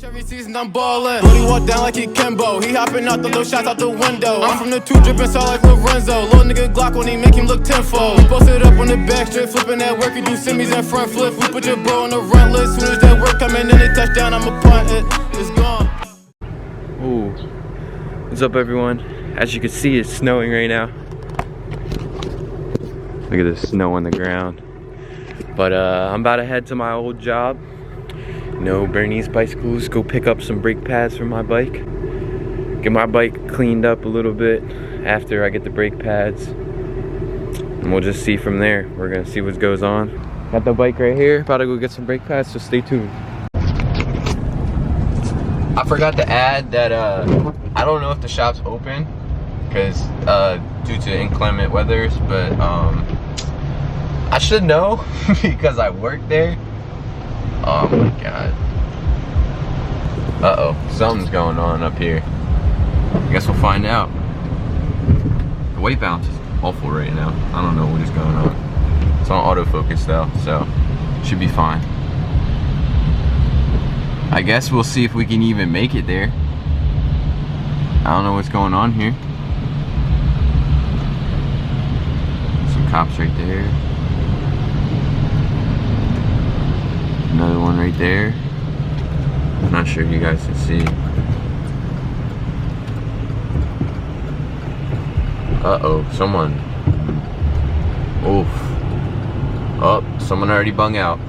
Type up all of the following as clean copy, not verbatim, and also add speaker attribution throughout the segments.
Speaker 1: Every season I'm ballin'. Brody walk down like he Kimbo. He hopping out the little shots out the window. I'm from the 2 drippin' saw like Lorenzo. Little nigga Glock when he make him look tenfold. We posted up on the back strip, flipping that work. You do semis and front flip. We put your bro on the run list. Soon as that work coming in the touchdown, I'ma punt it. It's gone.
Speaker 2: Ooh. What's up, everyone? As you can see, it's snowing right now. Look at the snow on the ground. But I'm about to head to my old job. You know, Bernie's Bicycles, go pick up some brake pads for my bike. Get my bike cleaned up a little bit after I get the brake pads. And we'll just see from there. We're gonna see what goes on. Got the bike right here, about to go get some brake pads, so stay tuned. I forgot to add that I don't know if the shop's open because due to inclement weathers, but I should know because I work there. Oh my god. Uh-oh, something's going on up here. I guess we'll find out. The white balance is awful right now. I don't know what is going on. It's on autofocus though, so should be fine. I guess we'll see if we can even make it there. I don't know what's going on here. Some cops right there. Another one right there. I'm not sure if you guys can see. Uh-oh, someone. Oof. Oh, someone already bung out.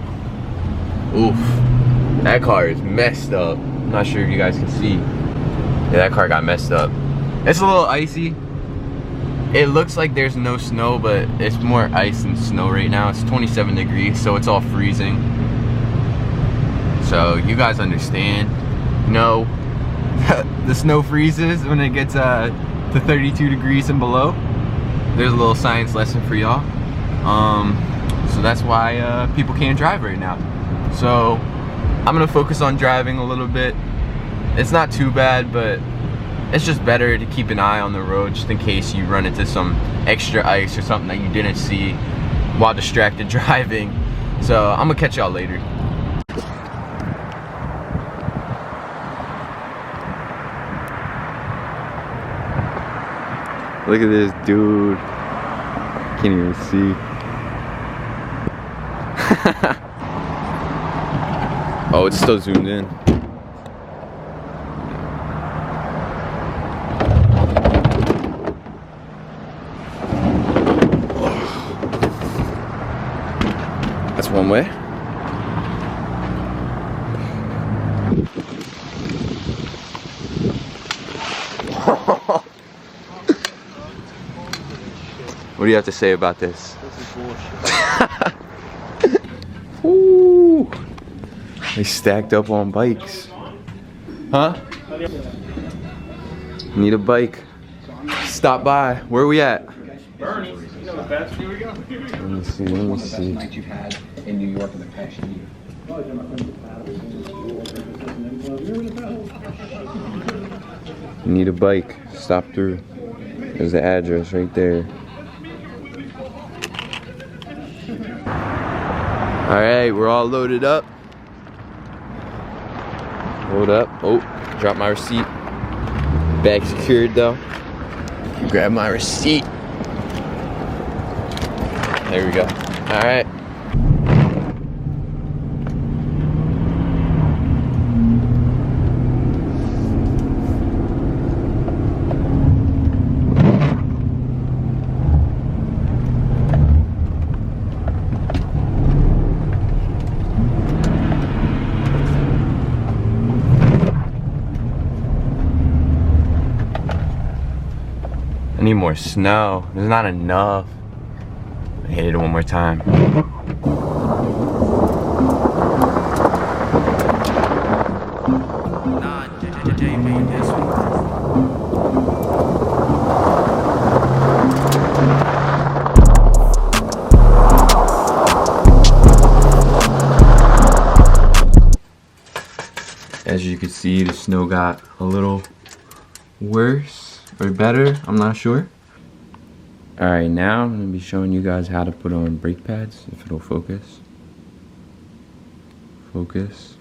Speaker 2: Oof. That car is messed up. I'm not sure if you guys can see. Yeah, that car got messed up. It's a little icy. It looks like there's no snow, but it's more ice than snow right now. It's 27 degrees, so it's all freezing. So you guys understand. No, the snow freezes when it gets to 32 degrees and below. There's a little science lesson for y'all. So that's why people can't drive right now. So I'm gonna focus on driving a little bit. It's not too bad, but it's just better to keep an eye on the road just in case you run into some extra ice or something that you didn't see while distracted driving. So I'm gonna catch y'all later. Look at this dude. Can't even see. Oh, it's still zoomed in. That's one way. What do you have to say about this? This is bullshit. Ooh, they stacked up on bikes. Huh? Need a bike. Stop by. Where are we at?
Speaker 3: Bernie, you know the best. Here we go.
Speaker 2: Let me see, let me see.
Speaker 4: Night you've had in New York in the past year.
Speaker 2: Need a bike. Stop through. There's the address right there. Alright, we're all loaded up. Hold up. Oh, dropped my receipt. Bag secured though. Grab my receipt. There we go. Alright. I need more snow. There's not enough. I hit it one more time. As you can see, the snow got a little worse or better, I'm not sure. Alright, now I'm going to be showing you guys how to put on brake pads, if it'll focus. Focus.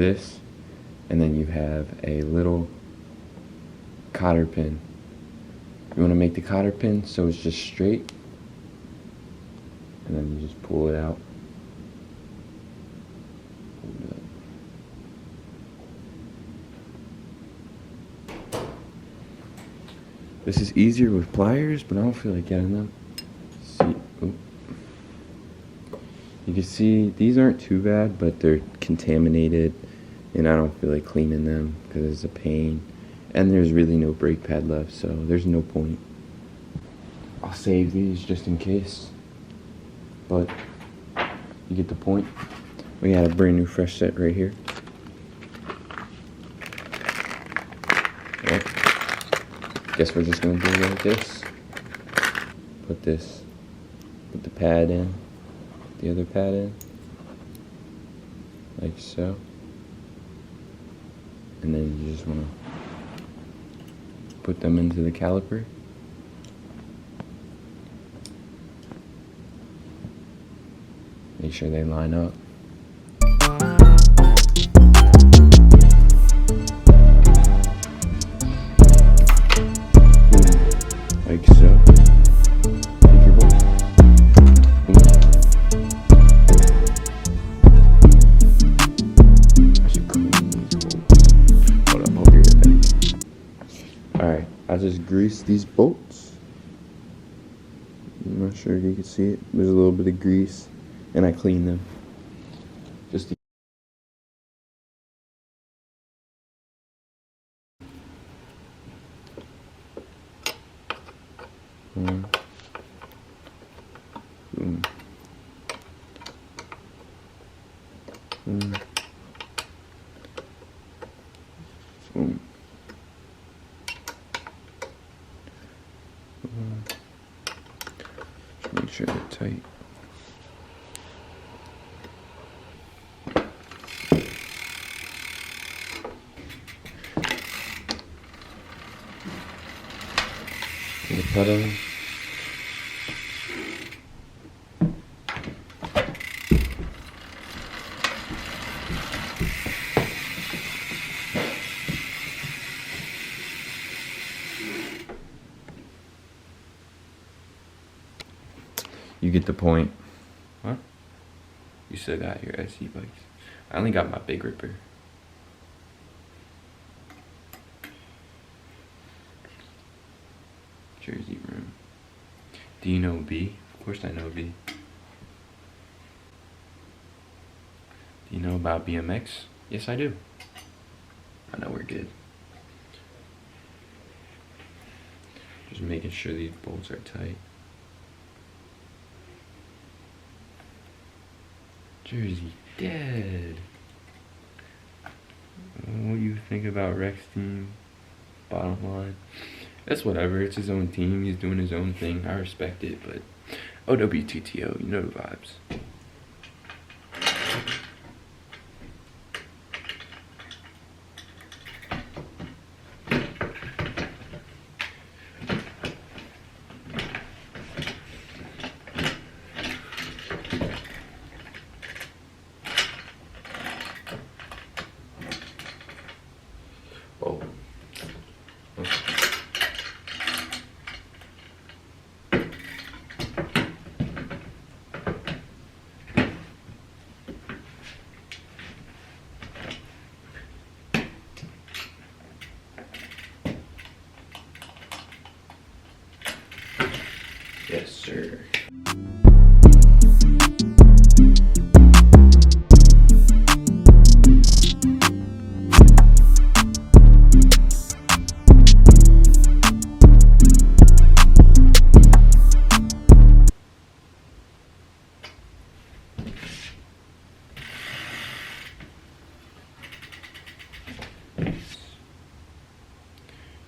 Speaker 2: this, and then you have a little cotter pin. You want to make the cotter pin so it's just straight, and then you just pull it out. This is easier with pliers, but I don't feel like getting them. See, oh. You can see these aren't too bad, but they're contaminated, and I don't feel like cleaning them because it's a pain. And there's really no brake pad left, so there's no point. I'll save these just in case, but you get the point. We got a brand new fresh set right here. Yep. Guess we're just gonna do it like this. Put the pad in, the other pad in, like so. And then you just wanna put them into the caliper. Make sure they line up. Like so. Take your bolts. I should clean these bolts. Hold up, I'll be right back. Alright, I just greased these bolts. I'm not sure if you can see it. There's a little bit of grease, and I cleaned them. Just to boom. Boom. Boom. Boom. Just make sure they're tight. The pedal. You get the point. What? You still got your SC bikes. I only got my Big Ripper. Jersey room. Do you know B? Of course I know B. Do you know about BMX? Yes, I do. I know we're good. Just making sure these bolts are tight. Jersey dead. What do you think about Rex team? Bottom line. That's whatever, it's his own team, he's doing his own thing, I respect it, but OWTTO, you know the vibes. Oh. Yes, sir.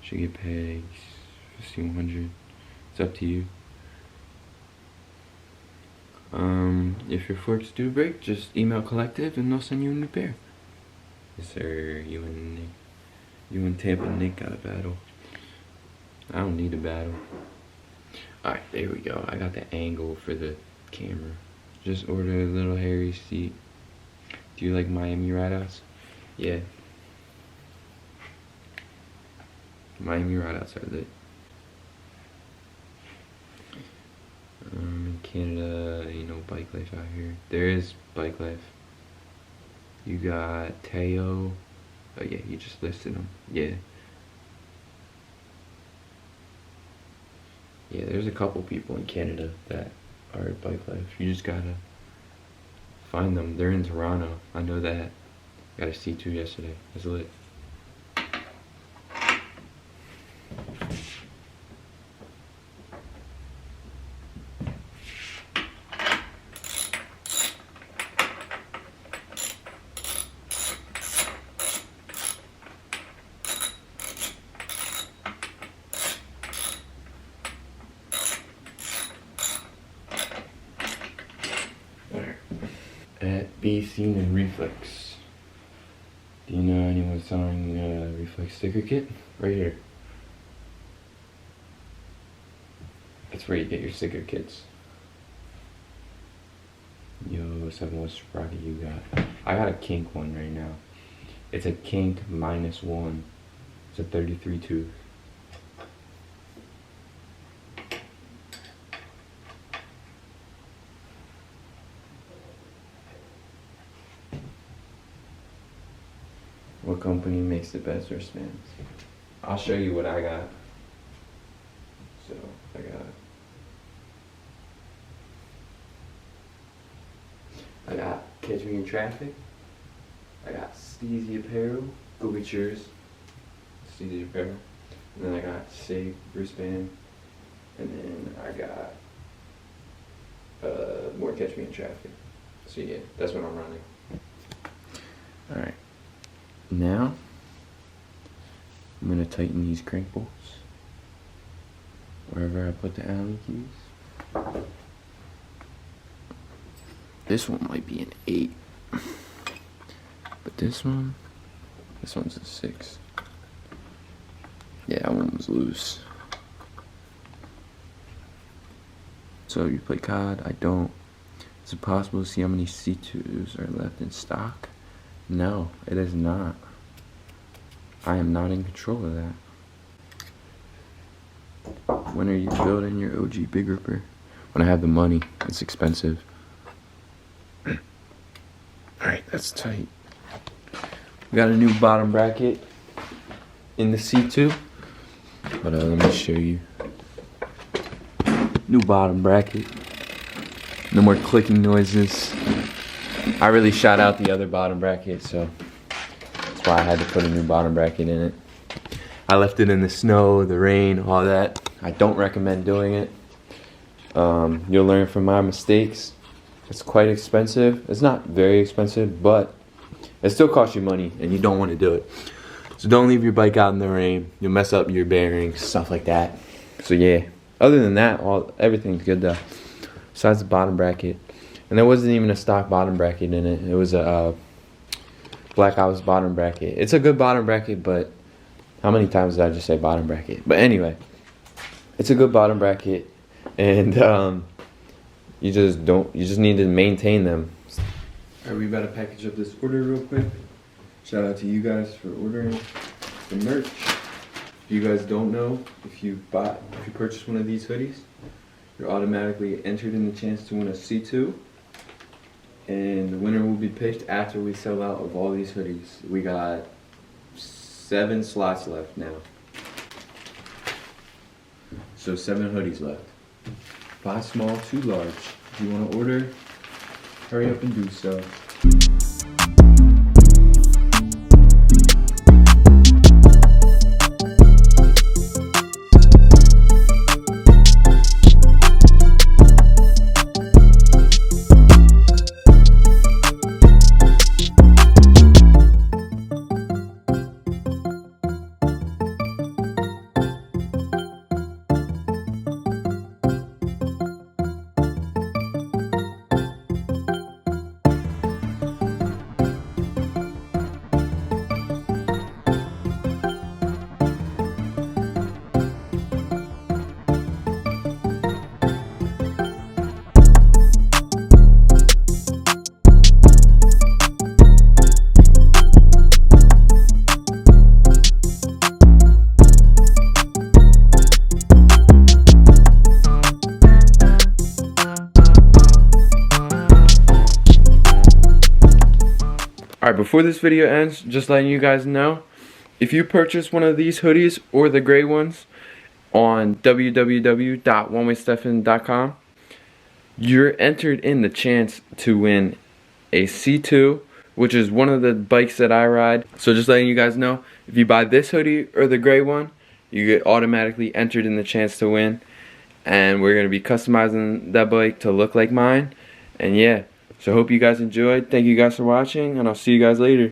Speaker 2: Should get pegs, 5100. It's up to you. If your forks do break, just email Collective and they'll send you a new pair. Yes, sir. You and Nick. You and Tampa Nick got a battle. I don't need a battle. Alright, there we go. I got the angle for the camera. Just ordered a little hairy seat. Do you like Miami Ride Outs? Yeah. Miami right outside lit. In Canada, ain't no bike life out here. There is bike life. You got Teo. Oh yeah, you just listed them. Yeah. Yeah, there's a couple people in Canada that are at bike life. You just gotta find them. They're in Toronto. I know that. Got a C2 yesterday. It's lit. At Be Seen and Reflex. Do you know anyone selling Reflex sticker kit? Right here. That's where you get your sticker kits. Yo, 7 what sprocket you got? I got a kink one right now. It's a kink -1. It's a 33 tooth. What company makes the best wristbands? I'll show you what I got. So, I got Catch Me in Traffic. I got Steezy Apparel. Go get yours. Steezy Apparel. And then I got Safe wristband. And then I got more Catch Me in Traffic. So yeah, that's what I'm running. Alright. Now, I'm going to tighten these crank bolts wherever I put the Allen keys. This one might be an 8, but this one's a 6. Yeah, that one was loose. So you play COD? I don't. Is it possible to see how many C2s are left in stock? No, it is not. I am not in control of that. When are you building your OG Big Ripper? When I have the money. It's expensive. Alright, that's tight. We got a new bottom bracket in the C2. But let me show you. New bottom bracket. No more clicking noises. I really shot out the other bottom bracket, so that's why I had to put a new bottom bracket in it. I left it in the snow, the rain, all that. I don't recommend doing it. You'll learn from my mistakes. It's quite expensive. It's not very expensive, but it still costs you money, and you don't want to do it. So don't leave your bike out in the rain. You'll mess up your bearings, stuff like that. So yeah, other than that, everything's good though. Besides the bottom bracket. And there wasn't even a stock bottom bracket in it. It was a Black Ops bottom bracket. It's a good bottom bracket, but how many times did I just say bottom bracket? But anyway, it's a good bottom bracket, and you just need to maintain them. Alright, we about to package up this order real quick. Shout out to you guys for ordering the merch. If you guys don't know, if you purchase one of these hoodies, you're automatically entered in the chance to win a C2. And the winner will be picked after we sell out of all these hoodies. We got 7 slots left now. So 7 hoodies left. 5 small, 2 large. If you want to order, hurry up and do so.
Speaker 5: before this video ends, just letting you guys know, if you purchase one of these hoodies or the gray ones on www.onewaystefan.com, you're entered in the chance to win a C2, which is one of the bikes that I ride. So just letting you guys know, if you buy this hoodie or the gray one, you get automatically entered in the chance to win. And we're going to be customizing that bike to look like mine. And yeah, so hope you guys enjoyed. Thank you guys for watching, and I'll see you guys later.